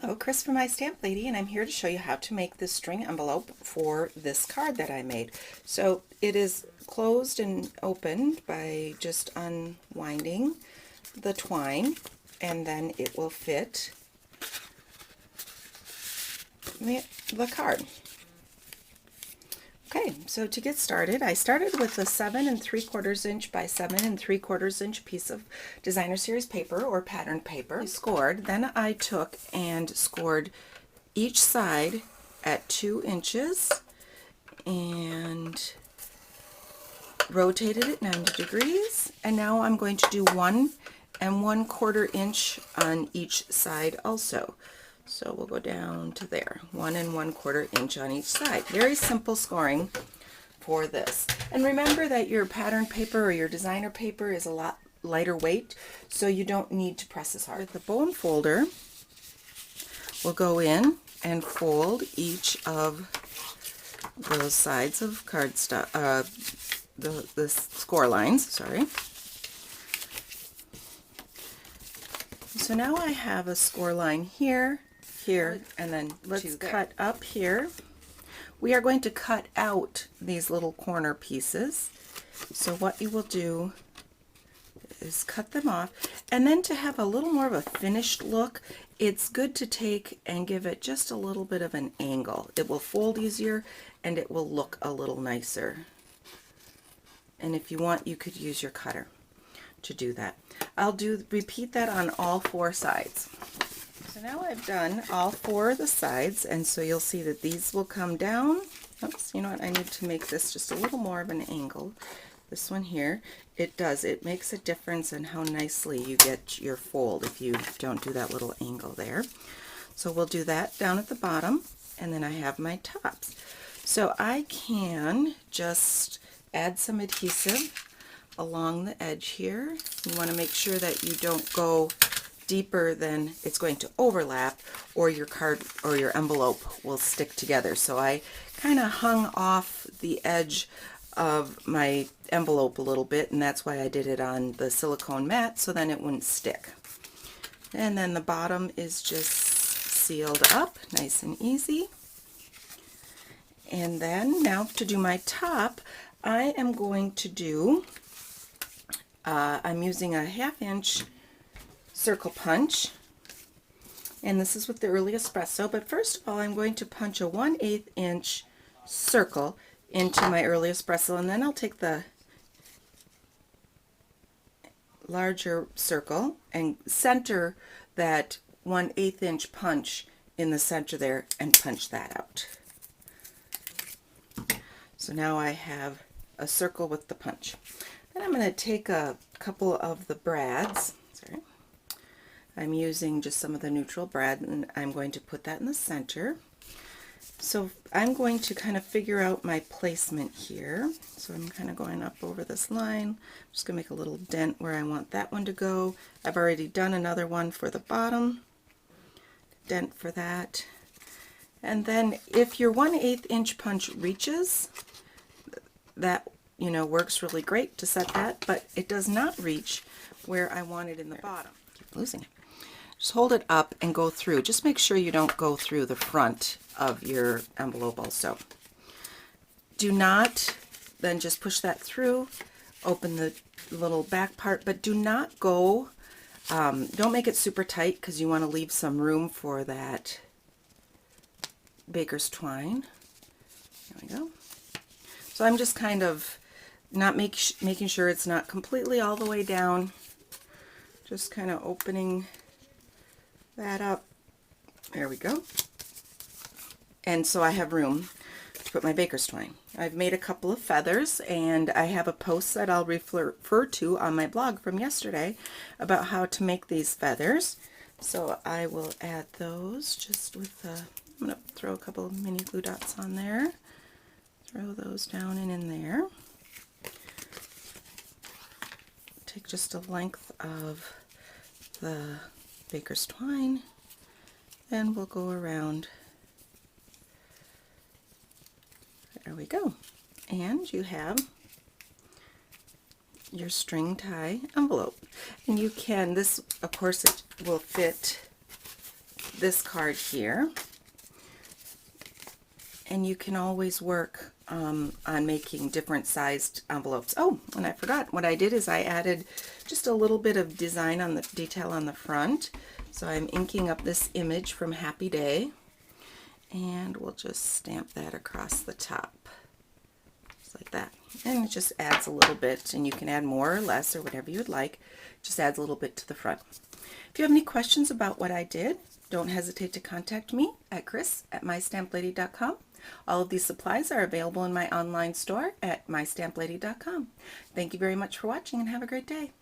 Hello, Chris from My Stamp Lady, and I'm here to show you how to make this string envelope for this card that I made. So it is closed and opened by just unwinding the twine, and then it will fit the card. Okay, so to get started, I started with a 7 3/4 inch by 7 3/4 inch piece of designer series paper or patterned paper. I scored, then I took and scored each side at 2 inches and rotated it 90 degrees. And now I'm going to do 1 1/4 inch on each side also. So we'll go down to there, 1 1/4 inch on each side. Very simple scoring for this. And remember that your pattern paper or your designer paper is a lot lighter weight, so you don't need to press as hard. The bone folder will go in and fold each of those sides of cardstock, the score lines, sorry. So now I have a score line here, here, and then let's cut up here. We are going to cut out these little corner pieces. So what you will do is cut them off, and then to have a little more of a finished look, it's good to take and give it just a little bit of an angle. It will fold easier and it will look a little nicer. And if you want, you could use your cutter to do that. I'll repeat that on all 4 sides. So now I've done all 4 of the sides, and so you'll see that these will come down. Oops, you know what, I need to make this just a little more of an angle. This one here, it makes a difference in how nicely you get your fold if you don't do that little angle there. So we'll do that down at the bottom, and then I have my tops. So I can just add some adhesive along the edge here. You want to make sure that you don't go deeper than it's going to overlap, or your card or your envelope will stick together. So I kind of hung off the edge of my envelope a little bit, and that's why I did it on the silicone mat, so then it wouldn't stick. And then the bottom is just sealed up, nice and easy. And then now to do my top, I am going to do, I'm using a 1/2 inch circle punch, and this is with the early espresso, but first of all I'm going to punch a 1/8 inch circle into my early espresso, and then I'll take the larger circle and center that 1/8 inch punch in the center there and punch that out. So now I have a circle with the punch. Then I'm going to take a couple of the brads. Sorry. I'm using just some of the neutral brad, and I'm going to put that in the center. So I'm going to kind of figure out my placement here. So I'm kind of going up over this line. I'm just going to make a little dent where I want that one to go. I've already done another one for the bottom. Dent for that. And then if your 1/8 inch punch reaches, that works really great to set that, but it does not reach where I want it in the bottom. Keep losing it. Just hold it up and go through. Just make sure you don't go through the front of your envelope also. Do not then just push that through, open the little back part, but do not go, don't make it super tight because you want to leave some room for that baker's twine. There we go. So I'm just kind of not making sure it's not completely all the way down, just kind of opening that up. There we go. And so I have room to put my baker's twine. I've made a couple of feathers, and I have a post that I'll refer to on my blog from yesterday about how to make these feathers. So I will add those just with I'm going to throw a couple of mini glue dots on there. Throw those down and in there. Take just a length of the baker's twine, and we'll go around. There we go. And you have your string tie envelope. And you can, this of course it will fit this card here. And you can always work on making different sized envelopes. Oh, and I forgot, what I did is I added just a little bit of design on the detail on the front. So I'm inking up this image from Happy Day, and we'll just stamp that across the top, just like that. And it just adds a little bit, and you can add more or less or whatever you would like. Just adds a little bit to the front. If you have any questions about what I did, don't hesitate to contact me at chris@mystamplady.com. All of these supplies are available in my online store at mystamplady.com. Thank you very much for watching, and have a great day.